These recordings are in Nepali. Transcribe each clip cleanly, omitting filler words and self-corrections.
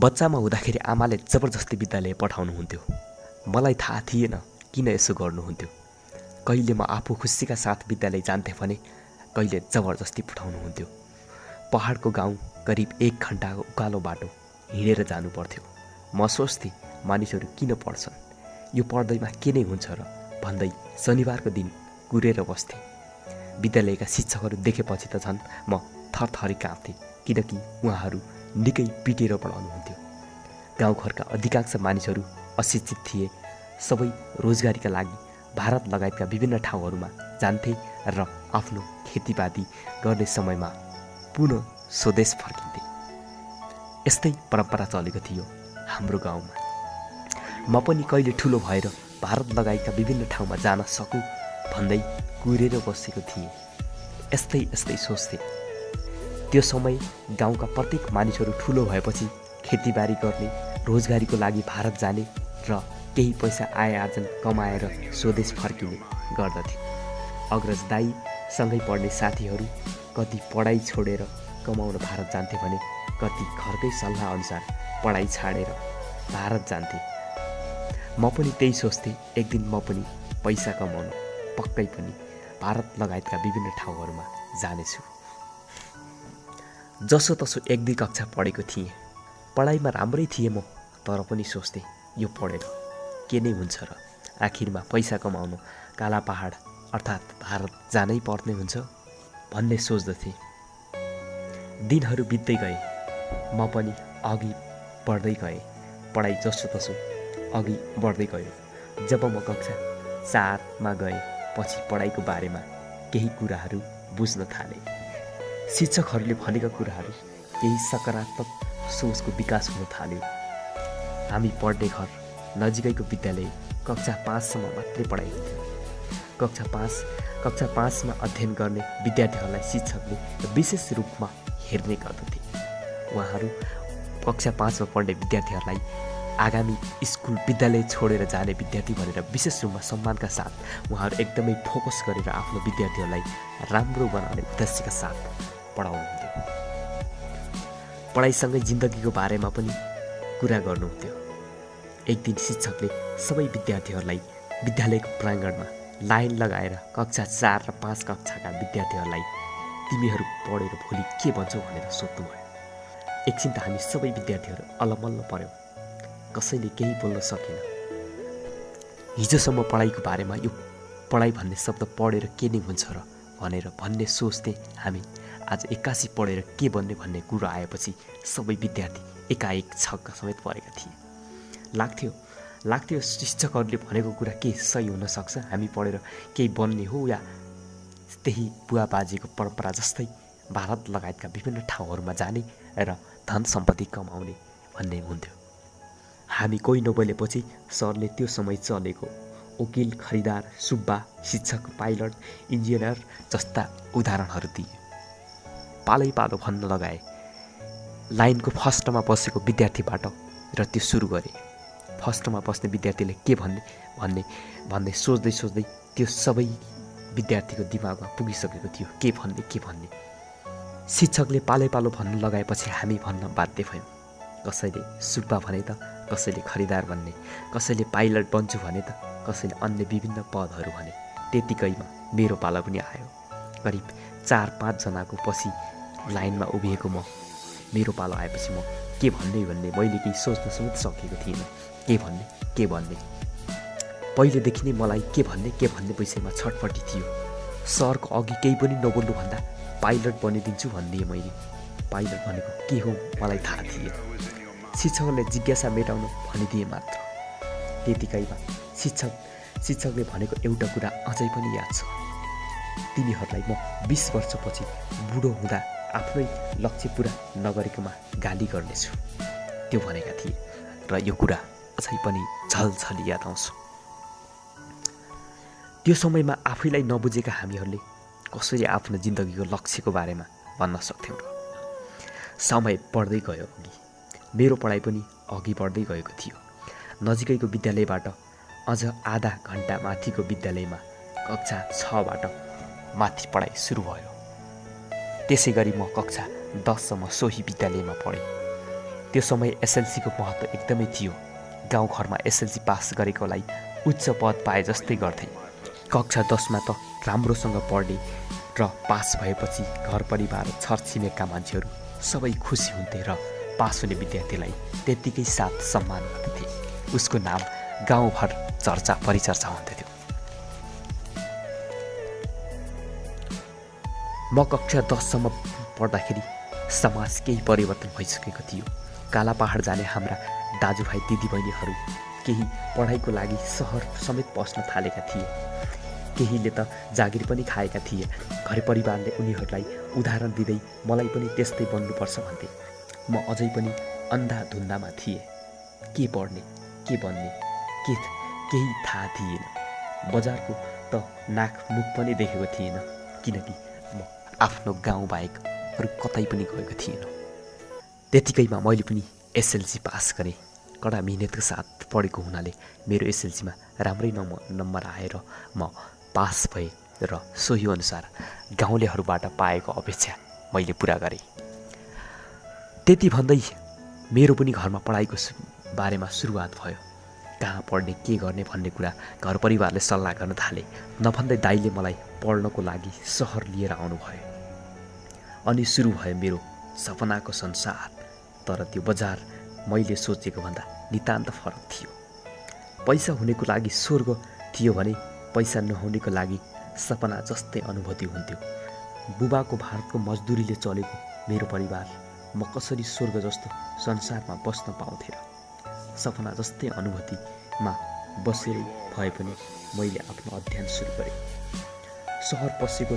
बच्चामा हुँदाखेरि आमाले जबरजस्ती विद्यालय पठाउनुहुन्थ्यो। मलाई थाहा थिएन किन यसो गर्नुहुन्थ्यो। कहिले म आफू खुसीका साथ विद्यालय जान्थेँ भने कहिले जबरजस्ती पठाउनुहुन्थ्यो। पहाडको गाउँ करिब 1 घन्टाको उकालो बाटो हिँडेर जानु पर्थ्यो। म सोच्थेँ मानिसहरू किन पढ्छन्, यो पढ्दैमा के नै हुन्छ र भन्दै शनिबारको दिन कुरेर बस्थेँ। विद्यालयका शिक्षकहरू देखेपछि त झन् म थरथरी काँप्थेँ, किनकि उहाँहरू निकै पिटेर पढाउनुहुन्थ्यो। गाउँघरका अधिकांश मानिसहरू अशिक्षित थिए। सबै रोजगारीका लागि भारत लगायतका विभिन्न ठाउँहरूमा जान्थे र आफ्नो खेतीपाती गर्ने समयमा पुनः स्वदेश फर्किन्थे। यस्तै परम्परा चलेको थियो हाम्रो गाउँमा। म पनि कहिले ठुलो भएर भारत लगायतका विभिन्न ठाउँमा जान सकु भन्दै कुरेर बसेको थिएँ। यस्तै सोच्थेँ। त्यो समय गाउँका प्रत्येक मानिसहरू ठुलो भएपछि खेतीबारी गर्ने, रोजगारीको लागि भारत जाने र केही पैसा आय आर्जन कमाएर स्वदेश फर्किने गर्दथे। अग्रज दाई सँगै पढ्ने साथीहरू कति पढाइ छोडेर कमाउन भारत जान्थे भने कति घरकै सल्लाह अनुसार पढाइ छाडेर भारत जान्थे। म पनि त्यही सोच्थेँ, एक दिन म पनि पैसा कमाउन पक्कै पनि भारत लगायतका विभिन्न ठाउँहरूमा जानेछु। जसोतसो 1-2 कक्षा पढेको थिएँ। पढाइमा राम्रै थिएँ म, तर पनि सोच्थेँ यो पढेर के नै हुन्छ र, आखिरमा पैसा कमाउन काला पहाड अर्थात् भारत जानै पर्ने हुन्छ भन्ने सोच्दथेँ। दिनहरू बित्दै गए, म पनि अघि बढ्दै गएँ। पढाइ जसोतसो अघि बढ्दै गयो। जब म कक्षा 4मा गएँ पछि पढाइको बारेमा केही कुराहरू बुझ्न थालेँ। शिक्षकहरूले भनेका कुराहरू केही सकारात्मक सोचको विकास हुन थाल्यो। हामी पढ्ने घर नजिकैको विद्यालय कक्षा 5सम्म मात्रै पढाइ हुन्थ्यो। कक्षा 5मा अध्ययन गर्ने विद्यार्थीहरूलाई शिक्षकले विशेष रूपमा हेर्ने गर्दथे। उहाँहरू कक्षा 5मा पढ्ने विद्यार्थीहरूलाई आगामी स्कुल विद्यालय छोडेर जाने विद्यार्थी भनेर विशेष रूपमा सम्मानका साथ उहाँहरू एकदमै फोकस गरेर आफ्नो विद्यार्थीहरूलाई राम्रो बनाउने उद्देश्यका साथ पढाउनुहुन्थ्यो। पढाइसँगै जिन्दगीको बारेमा पनि कुरा गर्नुहुन्थ्यो। एक दिन शिक्षकले सबै विद्यार्थीहरूलाई विद्यालयको प्राङ्गणमा लाइन लगाएर कक्षा 4 र 5 कक्षाका विद्यार्थीहरूलाई तिमीहरू पढेर भोलि के बन्छौ भनेर सोध्नुभयो। एकछिन त हामी सबै विद्यार्थीहरू अलमल्ल पर्यौँ। कसैले केही बोल्न सकेन। हिजोसम्म पढाइको बारेमा यो पढाइ भन्ने शब्द पढेर के नै हुन्छ र भन्ने सोच्थे हामी। आज 81 पढेर के बन्ने भन्ने कुरो आएपछि सबै विद्यार्थी एकाएक छक्क समेत परेका थिए। लाग्थ्यो शिक्षकहरूले भनेको कुरा के सही हुन सक्छ, हामी पढेर केही बन्ने हो या त्यही बुवा बाजेको परम्परा जस्तै भारत लगायतका विभिन्न ठाउँहरूमा जाने र धन सम्पत्ति कमाउने भन्ने हुन्थ्यो। हामी कोही नबोलेपछि सरले त्यो समय चलेको वकिल, खरिदार, सुब्बा, शिक्षक, पाइलट, इन्जिनियर जस्ता उदाहरणहरू दिए। पालै भन्न लगाए। लाइनको फर्स्टमा बसेको विद्यार्थीबाट र त्यो सुरु गरे। फर्स्टमा बस्ने विद्यार्थीले के भन्ने सोच्दै त्यो सबै विद्यार्थीको दिमागमा पुगिसकेको थियो के भन्ने। शिक्षकले पालो भन्न लगाएपछि हामी भन्न बाध्य भयौँ। कसैले सुब्बा भने त, कसैले खरिदार भन्ने, कसैले पाइलट बन्छु भने त, कसैले अन्य विभिन्न पदहरू भने। त्यतिकैमा मेरो पाला पनि आयो। करिब 4-5 जनाको पछि लाइनमा उभिएको मेरो पालो आएपछि म के भन्ने मैले केही सोच्न समेत सकेको थिइनँ। के भन्ने पहिलेदेखि नै मलाई के भन्ने विषयमा छटपटी थियो। सरको अघि केही पनि नबोल्नु भन्दा पाइलट बनिदिन्छु भनिदिएँ मैले। पाइलट भनेको के हो मलाई थाहा थिएन। शिक्षकले जिज्ञासा मेटाउन भनिदिए मात्र। त्यतिकैमा शिक्षकले भनेको एउटा कुरा अझै पनि याद छ। तिमीहरूलाई म 20 वर्षपछि बुढो हुँदा आफ्नै लक्ष्य पुरा नगरेकोमा गाली गर्नेछु, त्यो भनेका थिए र यो कुरा अझै पनि झलझली याद आउँछ। त्यो समयमा आफैलाई नबुझेका हामीहरूले कसरी आफ्नो जिन्दगीको लक्ष्यको बारेमा भन्न सक्थ्यौँ र। समय बढ्दै गयो अघि। मेरो पढाइ पनि अघि बढ्दै गएको थियो। नजिकैको विद्यालयबाट अझ आधा घन्टा माथिको विद्यालयमा कक्षा 6बाट माथि पढाइ सुरु भयो। त्यसै गरी म कक्षा 10सम्म सोही विद्यालयमा पढेँ। त्यो समय एसएलसीको महत्त्व एकदमै थियो। गाउँघरमा एसएलसी पास गरेकोलाई उच्च पद पाए जस्तै गर्थे। कक्षा 10मा त राम्रोसँग पढ्ने र पास भएपछि घर परिवार छरछिमेकका मान्छेहरू सबै खुसी हुन्थे र पास हुने विद्यार्थीलाई त्यत्तिकै साथ सम्मान गर्दथे। उसको नाम गाउँभर चर्चा परिचर्चा हुन्थ्यो। म कक्षा 10सम्म पढ्दाखेरि समाज केही परिवर्तन भइसकेको थियो। कालापहाड जाने हाम्रा दाजुभाइ दिदीबहिनीहरू केही पढाइको लागि सहर समेत पस्न थालेका थिए। केहीले त जागिर पनि खाएका थिए। घर परिवारले उनीहरूलाई उदाहरण दिँदै मलाई पनि त्यस्तै बन्नुपर्छ भन्थे। म अझै पनि अन्धाधुन्दामा थिएँ। के पढ्ने, के बन्ने, केही थाहा थिएन। बजारको त नाक मुख पनि देखेको थिएन, किनकि म आफ्नो गाउँ बाहेक अरू कतै पनि गएको थिएन। त्यतिकैमा मैले पनि एसएलसी पास गरेँ। कडा मिहिनेतको साथ पढेको हुनाले मेरो एसएलसीमा राम्रै नम्बर आएर म पास भएँ र सोही अनुसार गाउँलेहरूबाट पाएको अपेक्षा मैले पुरा गरेँ। त्यति भन्दै मेरो पनि घरमा पढाइको बारेमा सुरुवात भयो। कहाँ पढ्ने, के गर्ने भन्ने कुरा घर परिवारले सल्लाह गर्न थाले। नभन्दै दाइले मलाई पढ्नको लागि सहर लिएर आउनुभयो। अनि सुरु भयो मेरो सपनाको संसार। तर त्यो बजार मैले सोचेको भन्दा नितान्त फरक थियो। पैसा हुनेको लागि स्वर्ग थियो भने पैसा नहुनेको लागि सपना जस्तै अनुभूति हुन्थ्यो। बुबाको भारतको मजदुरीले चलेको मेरो परिवार म कसरी स्वर्ग जस्तो संसारमा बस्न पाउँथे र? सपना जस्तै अनुभूतिमा बसेरै भए पनि मैले आफ्नो अध्ययन सुरु गरेँ। सहर पसेको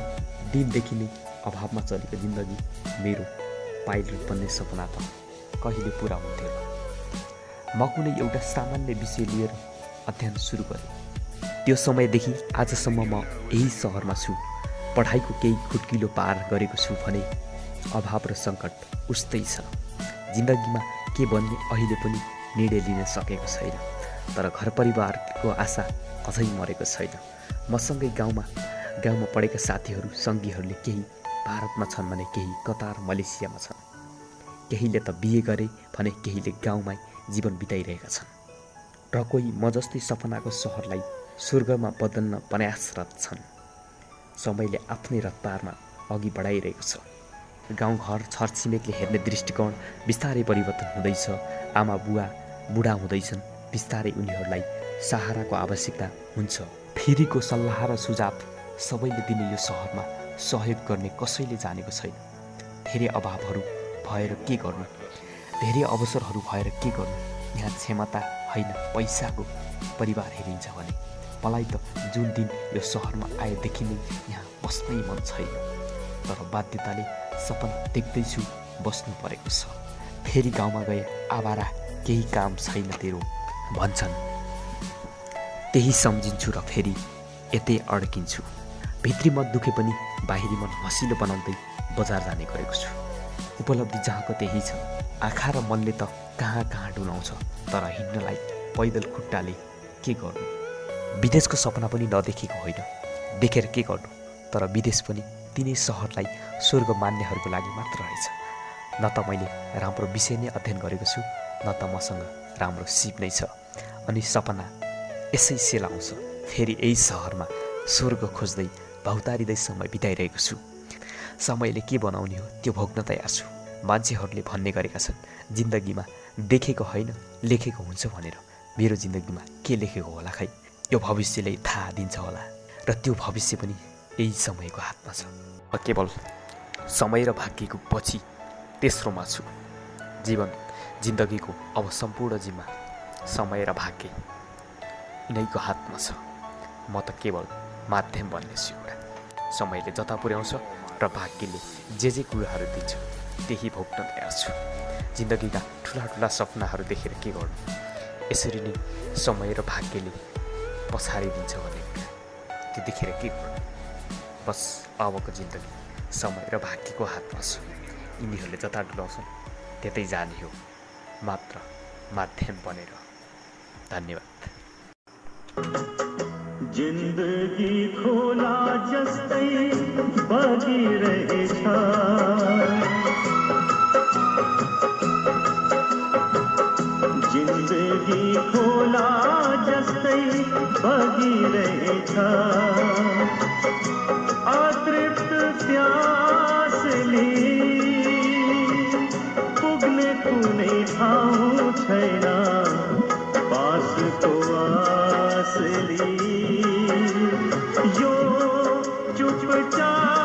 दिनदेखि नै अभावमा चलेको जिन्दगी मेरो पाइलट बन्ने सपना त कहिले पुरा हुन्थ्यो र? म कुनै एउटा सामान्य विषय लिएर अध्ययन सुरु गरेँ। त्यो समयदेखि आजसम्म म यही सहरमा छु। पढाइको केही खुट्किलो पार गरेको छु भने अभाव र सङ्कट उस्तै छ। जिन्दगीमा के बन्ने अहिले पनि निर्णय लिन सकेको छैन। तर घर परिवारको आशा अझै मरेको छैन। मसँगै गाउँमा पढेका साथीहरू सङ्गीहरूले केही भारतमा छन् भने केही कतार मलेसियामा छन्। केहीले त बिहे गरे भने केहीले गाउँमै जीवन बिताइरहेका छन् र कोही म जस्तै सपनाको सहरलाई स्वर्गमा बदल्न प्रयासरत छन्। समयले आफ्नै रफ्तारमा अघि बढाइरहेको छ। गाउँघर छरछिमेकले हेर्ने दृष्टिकोण बिस्तारै परिवर्तन हुँदैछ। आमा बुढा हुँदैछन्। बिस्तारै उनीहरूलाई सहाराको आवश्यकता हुन्छ। फेरिको सल्लाह र सुझाव सबैले दिने यो सहरमा सहयोग गर्ने कसैले जानेको छैन। धेरै अभावहरू भएर के गर्नु, धेरै अवसरहरू भएर के गर्नु? यहाँ क्षमता होइन पैसाको परिवार हेरिन्छ भने मलाई त जुन दिन यो सहरमा आएदेखि नै यहाँ बस्नै मन छैन। तर बाध्यताले सपना देख्दैछु, बस्नु परेको छ। फेरि गाउँमा गए आवारा, केही काम छैन तेरो भन्छन्। त्यही सम्झिन्छु र फेरि यतै अड्किन्छु। भित्री मन दुखे पनि बाहिरी मन हँसिलो बनाउँदै बजार जाने गरेको छु। उपलब्धि जहाँको त्यही छ। आँखा र मनले त कहाँ कहाँ डुलाउँछ, तर हिँड्नलाई पैदल खुट्टाले के गर्नु? विदेशको सपना पनि नदेखेको होइन, देखेर के गर्नु? तर विदेश पनि तिनै सहरलाई स्वर्ग मान्नेहरूको लागि मात्र रहेछ। न त मैले राम्रो विषय नै अध्ययन गरेको छु, न त मसँग राम्रो सिप नै छ। अनि सपना यसै सेलाउँछ। फेरि यही सहरमा स्वर्ग खोज्दै भौतारिँदै समय बिताइरहेको छु। समयले के बनाउने हो त्यो भोग्न तयार छु। मान्छेहरूले भन्ने गरेका छन् जिन्दगीमा देखेको होइन लेखेको हुन्छ भनेर। मेरो जिन्दगीमा के लेखेको होला खै? यो भविष्यले थाहा दिन्छ होला। र त्यो भविष्य पनि यही समयको हातमा छ। म केवल समय र भाग्यको पछि तेस्रोमा छु। जिन्दगीको अब सम्पूर्ण जिम्मा समय र भाग्य यिनैको हातमा छ। म त केवल माध्यम बन्नेछु एउटा। समयले जता पुर्याउँछ र भाग्यले जे कुराहरू दिन्छ त्यही भोग्न तयार छु। जिन्दगीका ठुला सपनाहरू देखेर के गर्नु? यसरी नै समय र भाग्यले पछाडिदिन्छ भने त्यो देखेर के गर्नु? बस अबको जिन्दगी समय र भाग्यको हातमा छ। यिनीहरूले जता डुलाउँछन् त्यतै जाने हो, मात्र माध्यम बनेर। धन्यवाद। जिन्दगी खोला जस्तै बगिरहेछ, अतृप्त प्यासली पुग्ने कुनै ठाउँ छैन पासको आसली यो चुपचाप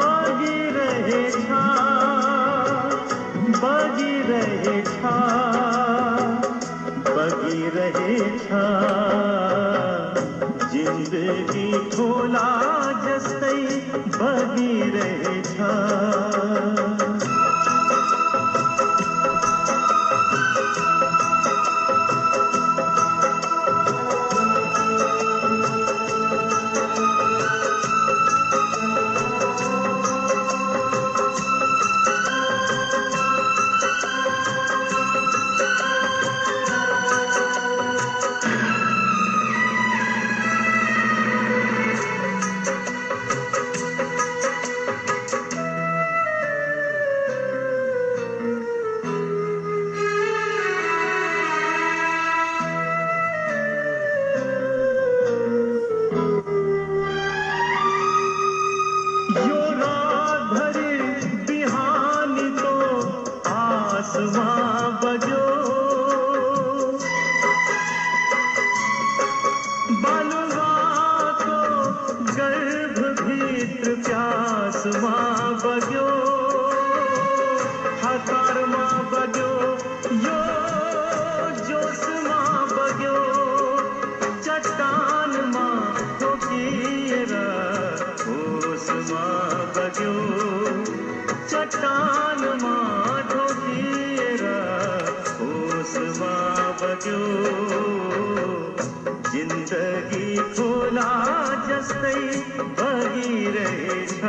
बगिरहेछ जिन्दगी खोला जस्तै बगिरहेछ चट्टानमा ढोकिएर होसमा बग्यो जिन्दगी खोला जस्तै बगिरहेछ